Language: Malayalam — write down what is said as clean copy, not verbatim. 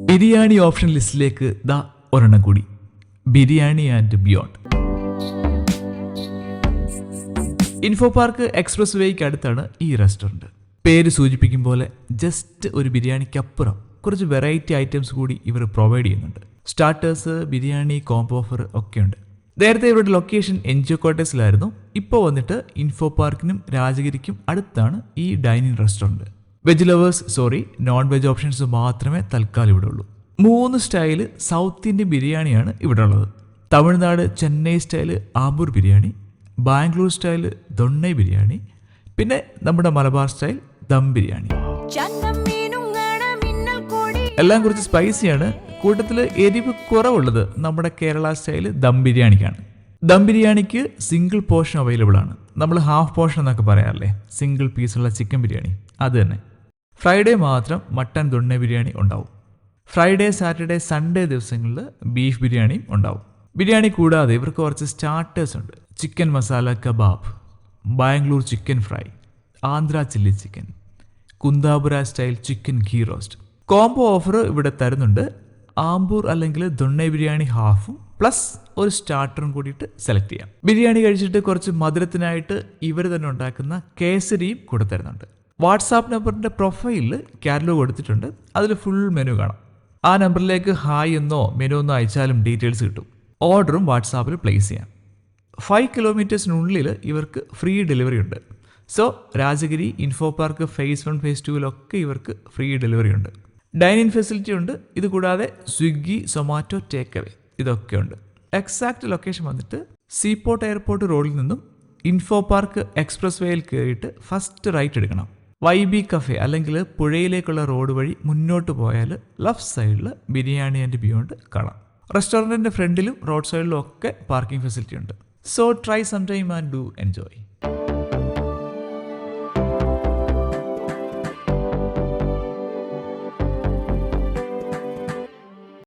ബിരിയാണി ഓപ്ഷൻ ലിസ്റ്റിലേക്ക് ദാ ഒരെണ്ണം കൂടി, biryani and beyond. Info park express wake അടുത്താണ് ഈ റെസ്റ്റോറൻറ്റ്. പേര് സൂചിപ്പിക്കും പോലെ ജസ്റ്റ് ഒരു ബിരിയാണിക്കപ്പുറം കുറച്ച് വെറൈറ്റി ഐറ്റംസ് കൂടി ഇവർ പ്രൊവൈഡ് ചെയ്യുന്നുണ്ട്. സ്റ്റാർട്ടേഴ്സ്, ബിരിയാണി, കോംബോ ഓഫർ ഒക്കെയുണ്ട്. നേരത്തെ ഇവരുടെ ലൊക്കേഷൻ എൻജിഒ ക്വാർട്ടേഴ്സിലായിരുന്നു. ഇപ്പോൾ വന്നിട്ട് ഇൻഫോ പാർക്കിനും രാജഗിരിക്കും അടുത്താണ് ഈ dining restaurant. Veg lovers non veg options മാത്രമേ തൽക്കാലം ഇവിടെ ഉള്ളൂ. 3 സ്റ്റൈല് സൗത്ത് ഇന്ത്യൻ ബിരിയാണിയാണ് ഇവിടെ ഉള്ളത്. തമിഴ്നാട് ചെന്നൈ സ്റ്റൈല് ആമ്പൂർ ബിരിയാണി, ബാംഗ്ലൂർ സ്റ്റൈല് ദൊണ്ണൈ ബിരിയാണി, പിന്നെ നമ്മുടെ മലബാർ സ്റ്റൈൽ ദം ബിരിയാണി. എല്ലാം കുറച്ച് സ്പൈസിയാണ്. കൂട്ടത്തിൽ എരിവ് കുറവുള്ളത് നമ്മുടെ കേരള സ്റ്റൈല് ദം ബിരിയാണിക്കാണ്. ദം ബിരിയാണിക്ക് സിംഗിൾ പോർഷൻ അവൈലബിൾ ആണ്. നമ്മൾ ഹാഫ് പോർഷൻ എന്നൊക്കെ പറയാറില്ലേ, സിംഗിൾ പീസുള്ള ചിക്കൻ ബിരിയാണി, അത് തന്നെ. ഫ്രൈഡേ മാത്രം മട്ടൻ ദൊണ്ണ ബിരിയാണി ഉണ്ടാവും. ഫ്രൈഡേ, സാറ്റർഡേ, സൺഡേ ദിവസങ്ങളിൽ ബീഫ് ബിരിയാണിയും ഉണ്ടാവും. ബിരിയാണി കൂടാതെ ഇവർക്ക് കുറച്ച് സ്റ്റാർട്ടേഴ്സ് ഉണ്ട്. Chicken masala kebab, Bangalore chicken fry, Andhra chilli chicken, Kundapura style chicken ഘീ roast. Combo offer ഇവിടെ തരുന്നുണ്ട്. ആമ്പൂർ അല്ലെങ്കിൽ ദൊണ്ണ ബിരിയാണി ഹാഫും പ്ലസ് ഒരു സ്റ്റാർട്ടറും കൂടിയിട്ട് സെലക്ട് ചെയ്യാം. ബിരിയാണി കഴിച്ചിട്ട് കുറച്ച് മധുരത്തിനായിട്ട് ഇവർ തന്നെ ഉണ്ടാക്കുന്ന കേസരിയും കൂടെ തരുന്നുണ്ട്. വാട്സാപ്പ് നമ്പറിൻ്റെ പ്രൊഫൈലിൽ കാറ്റലോഗ് കൊടുത്തിട്ടുണ്ട്. അതിൽ ഫുൾ മെനു കാണാം. ആ നമ്പറിലേക്ക് ഹായ് എന്നോ മെനു എന്നോ അയച്ചാലും ഡീറ്റെയിൽസ് കിട്ടും. ഓർഡറും വാട്സാപ്പിൽ പ്ലേസ് ചെയ്യാം. 5 കിലോമീറ്റേഴ്സിനുള്ളിൽ ഇവർക്ക് ഫ്രീ ഡെലിവറി ഉണ്ട്. So Rajagiri, info park, phase 1, phase 2 ഇവർക്ക് ഫ്രീ ഡെലിവറി ഉണ്ട്. ഡൈനിങ് ഫെസിലിറ്റി ഉണ്ട്. ഇത് കൂടാതെ സ്വിഗ്ഗി, സൊമാറ്റോ, ടേക്ക് അവേ ഇതൊക്കെ ഉണ്ട്. എക്സാക്ട് ലൊക്കേഷൻ വന്നിട്ട് സീപോർട്ട് എയർപോർട്ട് റോഡിൽ നിന്നും ഇൻഫോ പാർക്ക് എക്സ്പ്രസ് വേയിൽ കയറിയിട്ട് ഫസ്റ്റ് റൈറ്റ് എടുക്കണം. YB കഫേ അല്ലെങ്കിൽ പുഴയിലേക്കുള്ള റോഡ് വഴി മുന്നോട്ട് പോയാൽ ലെഫ്റ്റ് സൈഡിൽ ബിരിയാണി ആൻഡ് ബിയോണ്ട് കാണാം. റെസ്റ്റോറൻറ്റിൻ്റെ ഫ്രണ്ടിലും റോഡ് സൈഡിലും ഒക്കെ പാർക്കിംഗ് ഫെസിലിറ്റി ഉണ്ട്. So try some time and do enjoy.